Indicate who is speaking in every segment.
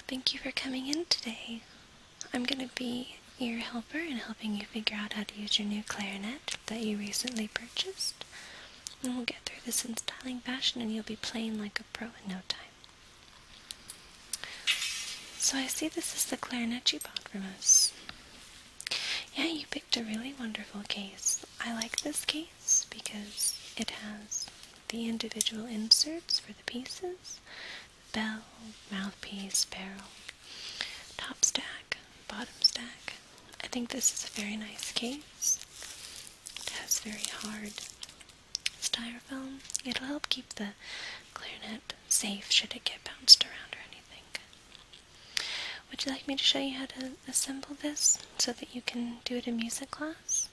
Speaker 1: Thank you for coming in today. I'm going to be your helper in helping you figure out how to use your new clarinet that you recently purchased. And we'll get through this in styling fashion and you'll be playing like a pro in no time. So I see this is the clarinet you bought from us. Yeah, you picked a really wonderful case. I like this case because it has the individual inserts for the pieces, bell, mouthpiece, barrel, top stack, bottom stack. I think this is a very nice case. It has very hard styrofoam. It'll help keep the clarinet safe should it get bounced around or anything. Would you like me to show you how to assemble this so that you can do it in music class?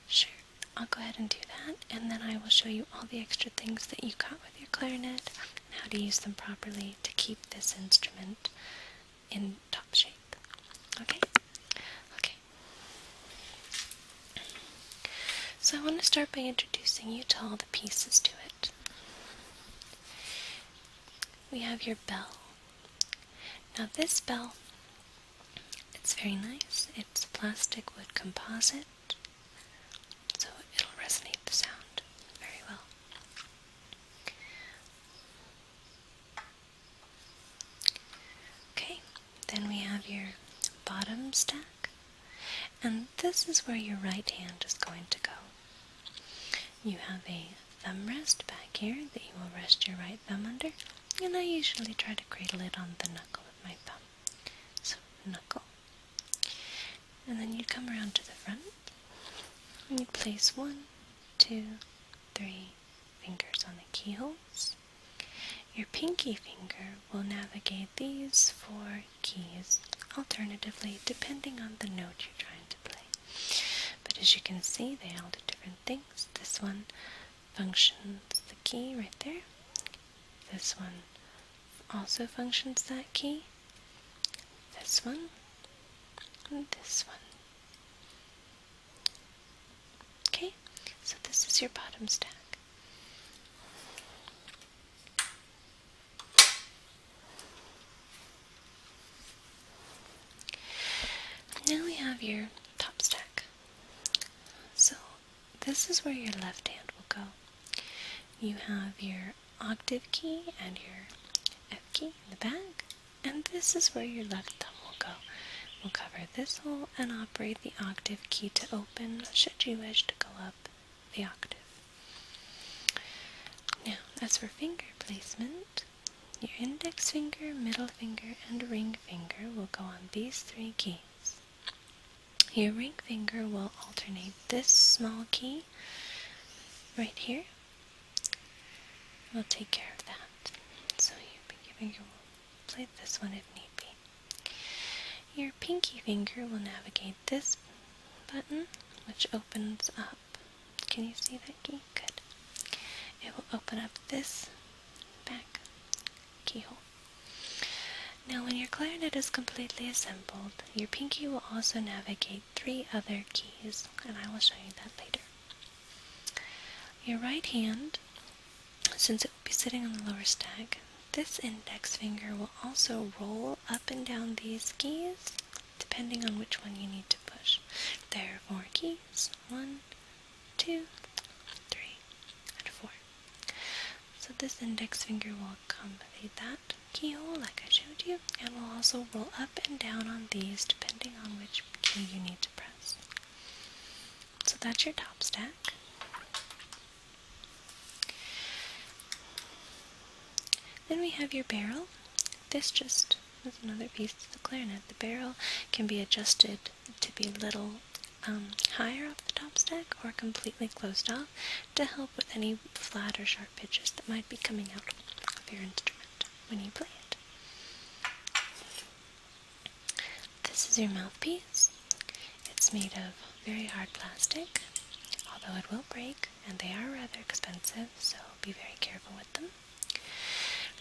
Speaker 1: Sure, I'll go ahead and do that, and then I will show you all the extra things that you got with your clarinet and how to use them properly to keep this instrument in top shape. Okay? Okay. So I want to start by introducing you to all the pieces to it. We have your bell. Now this bell, it's very nice. It's plastic wood composite, so it'll resonate the sound very well. Okay, then we have your bottom stack, and this is where your right hand is going to go. You have a thumb rest back here that you will rest your right thumb under, and I usually try to cradle it on the knuckle of my thumb. So, knuckle. And then you'd come around to the front, and you'd place 1, 2, 3 fingers on the keyholes. Your pinky finger will navigate these 4 keys, alternatively, depending on the note you're trying to play. But as you can see, they all do different things. This one functions the key right there. This one also functions that key. This one. And this one. Okay, so this is your bottom stack. Now we have your top stack. So this is where your left hand will go. You have your octave key and your F key in the back, and this is where your left thumb will go. We'll cover this hole and operate the octave key to open should you wish to go up the octave. Now, as for finger placement, your index finger, middle finger, and ring finger will go on these 3 keys. Your ring finger will alternate this small key right here. We'll take care of that. So your pinky finger will play this one if need be. Your pinky finger will navigate this button, which opens up. Can you see that key? Good. It will open up this back keyhole. Now when your clarinet is completely assembled, your pinky will also navigate 3 other keys, and I will show you that later. Your right hand, since it will be sitting on the lower stack, this index finger will also roll up and down these keys, depending on which one you need to push. There are 4 keys, 1, 2, 3, and 4. So this index finger will accommodate that keyhole like I showed you, and will also roll up and down on these depending on which key you need to press. So that's your top stack. Then we have your barrel. This just is another piece of the clarinet. The barrel can be adjusted to be a little higher off the top stack or completely closed off to help with any flat or sharp pitches that might be coming out of your instrument when you play it. This is your mouthpiece. It's made of very hard plastic, although it will break, and they are rather expensive, so be very careful with them.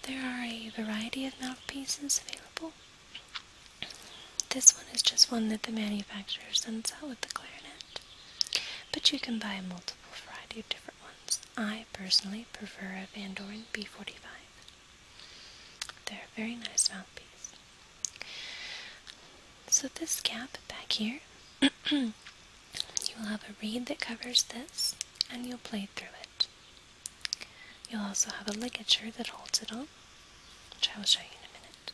Speaker 1: There are a variety of mouthpieces available. This one is just one that the manufacturer sends out with the clarinet, but you can buy a multiple variety of different ones. I personally prefer a Doren B45. They're Very nice mouthpiece. So this cap back here, you will have a reed that covers this, and you'll play through it. You'll also have a ligature that holds it all, which I will show you in a minute.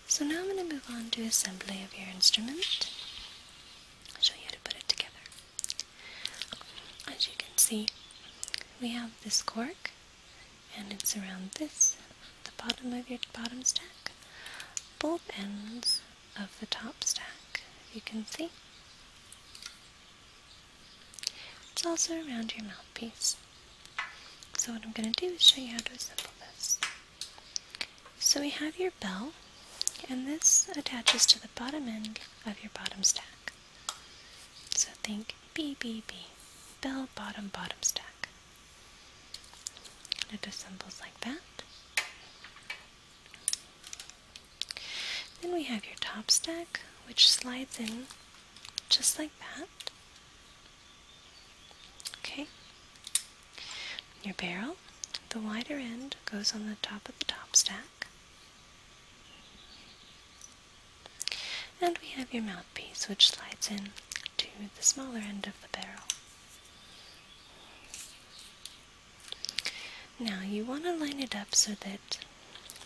Speaker 1: So now I'm going to move on to assembly of your instrument. I'll show you how to put it together. As you can see, we have this cork, and it's around this, the bottom of your bottom stack, both ends of the top stack, you can see. It's also around your mouthpiece. So what I'm going to do is show you how to assemble this. So we have your bell, and this attaches to the bottom end of your bottom stack. So think B, B, B, bell, bottom, bottom stack. And it assembles like that. Then we have your top stack, which slides in just like that. Okay. Your barrel, the wider end goes on the top of the top stack. And we have your mouthpiece, which slides in to the smaller end of the barrel. Now you want to line it up so that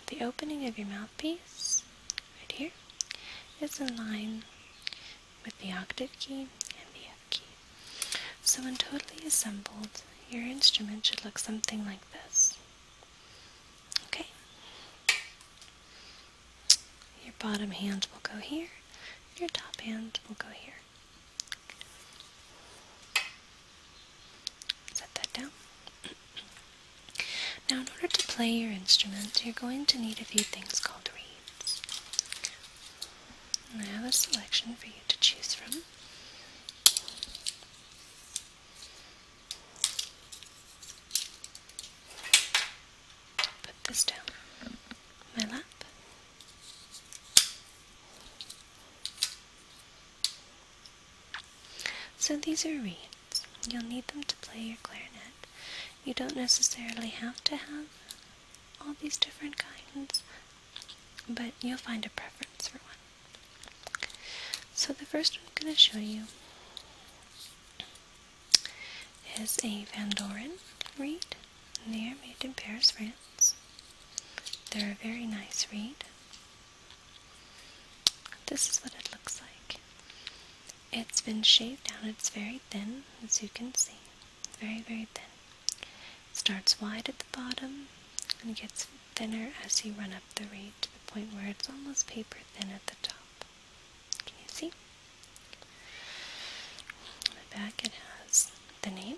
Speaker 1: the opening of your mouthpiece, right here, is in line with the octave key and the F key. So when totally assembled, your instrument should look something like this. Okay? Your bottom hand will go here, your top hand will go here. Set that down. Now in order to play your instrument, you're going to need a few things called reeds. And I have a selection for you to choose from. Put this down on my lap. So these are reeds. You'll need them to play your clarinet. You don't necessarily have to have all these different kinds, but you'll find a preference for one. So the first one I'm going to show you is a Doren Read, and they are made in Paris, France. They're a very nice reed. This is what it looks like. It's been shaved down. It's very thin, as you can see. Very, very thin. It starts wide at the bottom and gets thinner as you run up the reed to the point where it's almost paper thin at the top. Can you see? On the back it has the name.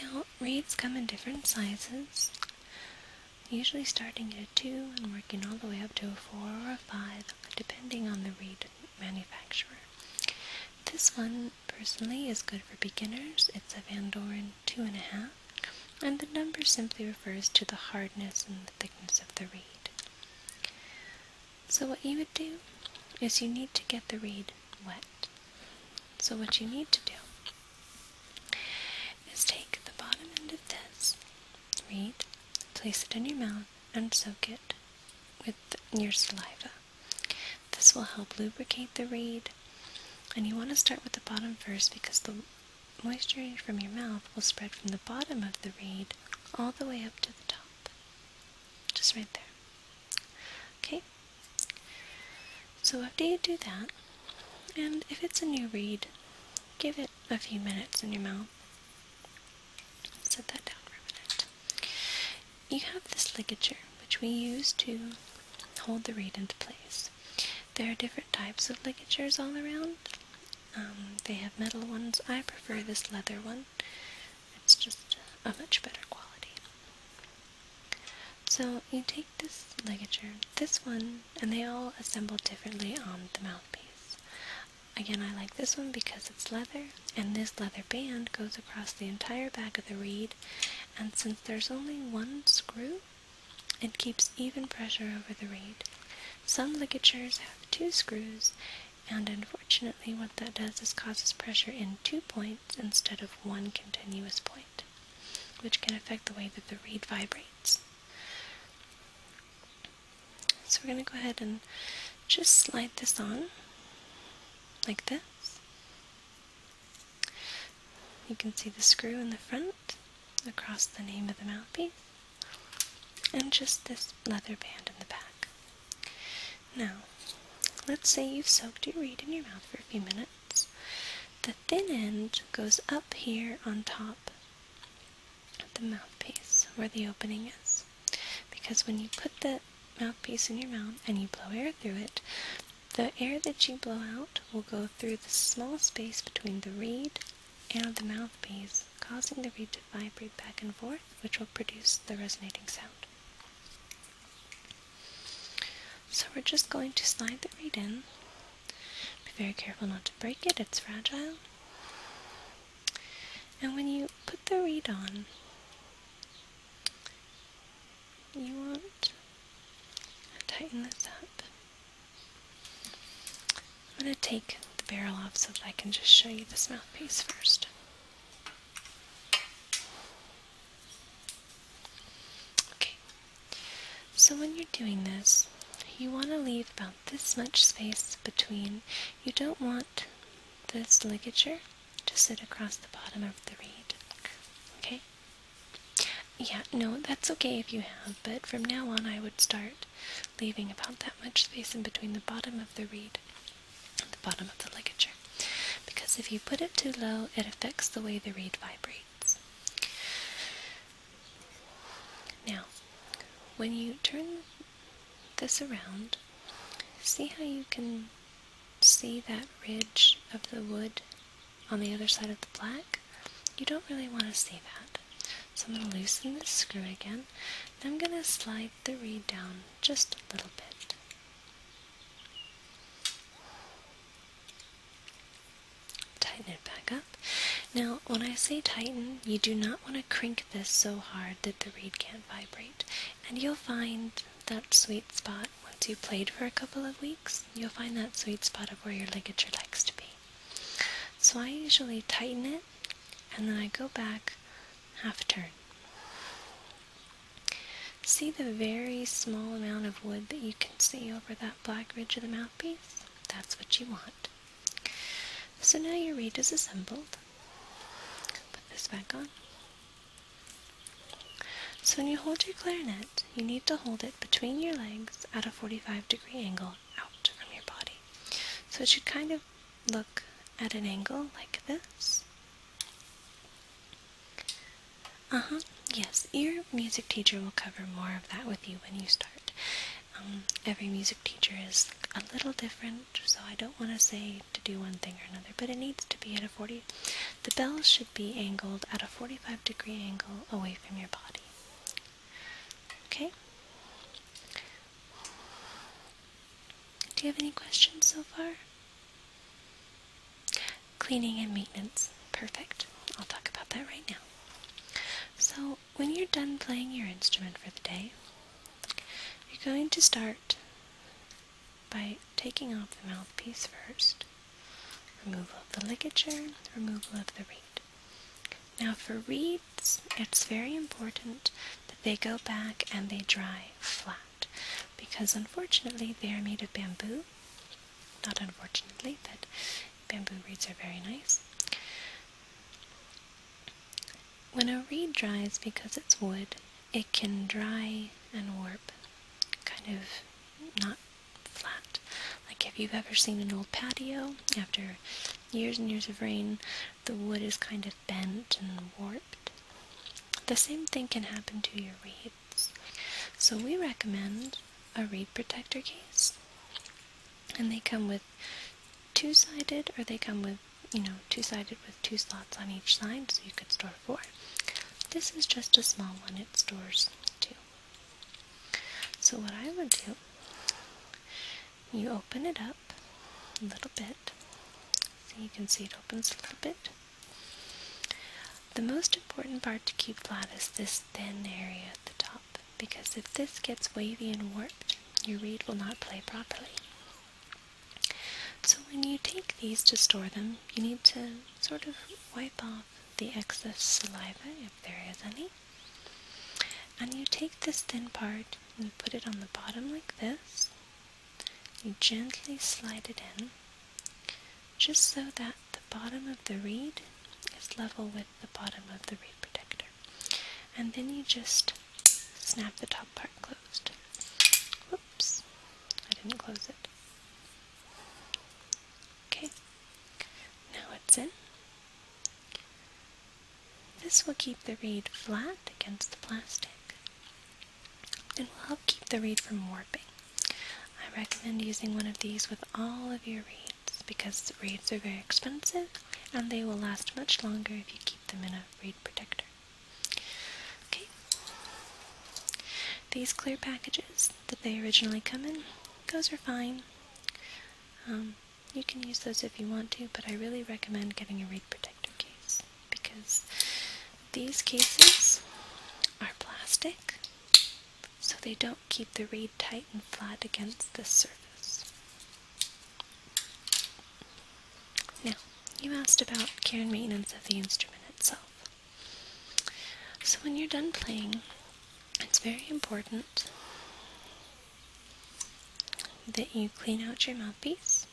Speaker 1: Now, reeds come in different sizes, usually starting at a 2 and working all the way up to a 4 or a 5, depending on the reed manufacturer. This one, personally, is good for beginners. It's a Doren 2.5, and the number simply refers to the hardness and the thickness of the reed. So what you would do is you need to get the reed wet. So what you need to do is take the bottom end of this reed, place it in your mouth, and soak it with your saliva. This will help lubricate the reed, and you want to start with the bottom first because the moisture from your mouth will spread from the bottom of the reed all the way up to the top. Just right there. Okay? So after you do that, and if it's a new reed, give it a few minutes in your mouth. Set that down for a minute. You have this ligature, which we use to hold the reed into place. There are different types of ligatures all around. They have metal ones. I prefer this leather one. It's just a much better quality. So you take this ligature, this one, and they all assemble differently on the mouthpiece. Again, I like this one because it's leather, and this leather band goes across the entire back of the reed, and since there's only one screw, it keeps even pressure over the reed. Some ligatures have 2 screws, and unfortunately what that does is causes pressure in 2 points instead of one continuous point, which can affect the way that the reed vibrates. So we're going to go ahead and just slide this on like this. You can see the screw in the front across the name of the mouthpiece, and just this leather band in the back. Now, let's say you've soaked your reed in your mouth for a few minutes. The thin end goes up here on top of the mouthpiece where the opening is, because when you put the mouthpiece in your mouth and you blow air through it, the air that you blow out will go through the small space between the reed and the mouthpiece, causing the reed to vibrate back and forth, which will produce the resonating sound. So we're just going to slide the reed in. Be very careful not to break it, it's fragile. And when you put the reed on, you want to tighten this up. I'm going to take the barrel off so that I can just show you this mouthpiece first. Okay, so when you're doing this, you want to leave about this much space between. You don't want this ligature to sit across the bottom of the reed. Okay? Yeah, no, that's okay if you have, but from now on I would start leaving about that much space in between the bottom of the reed and the bottom of the ligature. Because if you put it too low, it affects the way the reed vibrates. Now, when you turn this around, see how you can see that ridge of the wood on the other side of the black? You don't really want to see that. So I'm going to loosen this screw again, and I'm going to slide the reed down just a little bit. Tighten it back up. Now, when I say tighten, you do not want to crank this so hard that the reed can't vibrate. And you'll find that sweet spot once you've played for a couple of weeks. You'll find that sweet spot of where your ligature likes to be. So I usually tighten it, and then I go back half turn. See the very small amount of wood that you can see over that black ridge of the mouthpiece? That's what you want. So now your reed is assembled. Put this back on. So when you hold your clarinet, you need to hold it between your legs at a 45-degree angle out from your body. So it should kind of look at an angle like this. Yes, your music teacher will cover more of that with you when you start. Every music teacher is a little different, so I don't want to say to do one thing or another, but it needs to be at a 40. The bells should be angled at a 45-degree angle away from your body. Okay? Do you have any questions so far? Cleaning and maintenance. Perfect. I'll talk about that right now. So, when you're done playing your instrument for the day, you're going to start by taking off the mouthpiece first. Removal of the ligature, removal of the reed. Now for reeds, it's very important that they go back and they dry flat, because unfortunately they are made of bamboo. Not unfortunately, but bamboo reeds are very nice. When a reed dries, because it's wood, it can dry and warp, kind of not flat. Like if you've ever seen an old patio, after years and years of rain, the wood is kind of bent and warped. The same thing can happen to your reeds. So we recommend a reed protector case. And they come with two-sided, or they come with, two-sided with 2 slots on each side, so you could store 4. This is just a small one, it stores 2. So what I would do, you open it up a little bit, so you can see it opens a little bit. The most important part to keep flat is this thin area at the top, because if this gets wavy and warped, your reed will not play properly. So when you take these to store them, you need to sort of wipe off the excess saliva, if there is any. And you take this thin part and you put it on the bottom like this. You gently slide it in, just so that the bottom of the reed is level with the bottom of the reed protector. And then you just snap the top part closed. Whoops, I didn't close it. Okay, now it's in. This will keep the reed flat against the plastic and will help keep the reed from warping. I recommend using one of these with all of your reeds because reeds are very expensive and they will last much longer if you keep them in a reed protector. Okay. These clear packages that they originally come in, those are fine. You can use those if you want to, but I really recommend getting a reed protector case because these cases are plastic, so they don't keep the reed tight and flat against the surface. Now, you asked about care and maintenance of the instrument itself. So when you're done playing, it's very important that you clean out your mouthpiece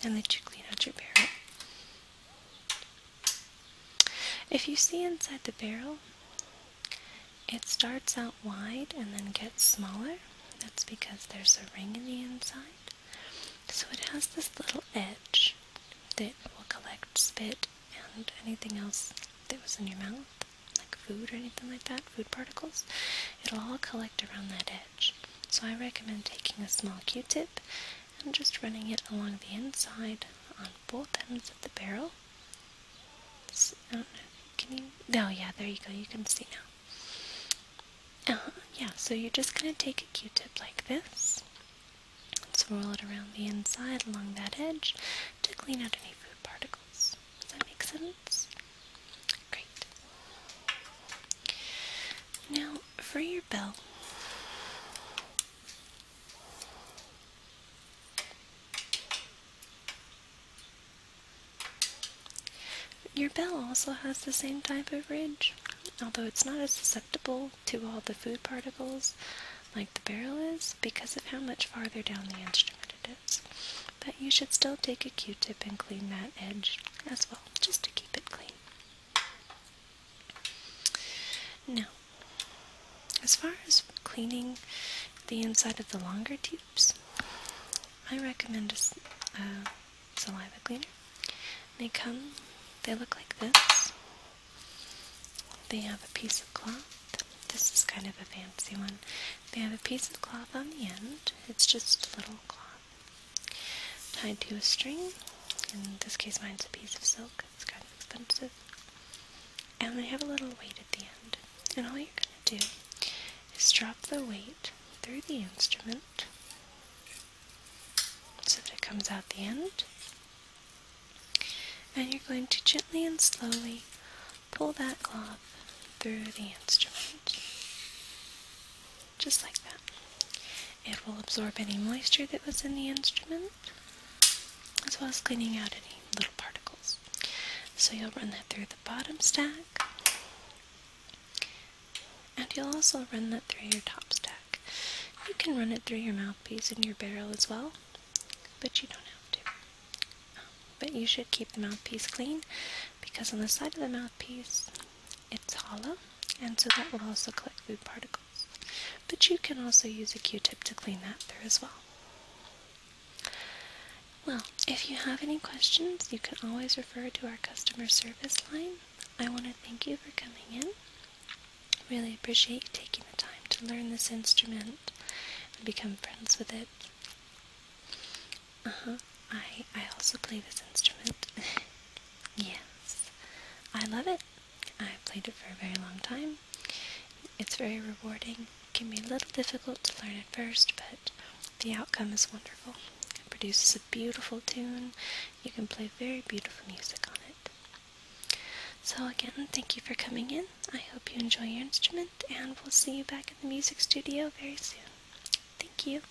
Speaker 1: and that you clean out your barrel. If you see inside the barrel, it starts out wide and then gets smaller. That's because there's a ring in the inside. So it has this little edge that will collect spit and anything else that was in your mouth, like food or anything like that, food particles. It'll all collect around that edge. So I recommend taking a small Q-tip and just running it along the inside on both ends of the barrel. Can you? Oh yeah, there you go, you can see now. Yeah, so you're just going to take a Q-tip like this, swirl it around the inside along that edge to clean out any food particles. Does that make sense? Great. Now, for your bell, your bell also has the same type of ridge, although it's not as susceptible to all the food particles like the barrel is because of how much farther down the instrument it is. But you should still take a Q-tip and clean that edge as well, just to keep it clean. Now, as far as cleaning the inside of the longer tubes, I recommend a saliva cleaner. They look like this. They have a piece of cloth. This is kind of a fancy one. They have a piece of cloth on the end. It's just a little cloth tied to a string. In this case, mine's a piece of silk. It's kind of expensive. And they have a little weight at the end. And all you're going to do is drop the weight through the instrument so that it comes out the end. And you're going to gently and slowly pull that cloth through the instrument. Just like that. It will absorb any moisture that was in the instrument, as well as cleaning out any little particles. So you'll run that through the bottom stack, and you'll also run that through your top stack. You can run it through your mouthpiece and your barrel as well, but you don't have to. But you should keep the mouthpiece clean, because on the side of the mouthpiece, it's hollow, and so that will also collect food particles. But you can also use a Q-tip to clean that through as well. Well, if you have any questions, you can always refer to our customer service line. I want to thank you for coming in. Really appreciate you taking the time to learn this instrument and become friends with it. I also play this instrument. Yes, I love it. I've played it for a very long time. It's very rewarding. It can be a little difficult to learn at first, but the outcome is wonderful. It produces a beautiful tune. You can play very beautiful music on it. So again, thank you for coming in. I hope you enjoy your instrument, and we'll see you back in the music studio very soon. Thank you.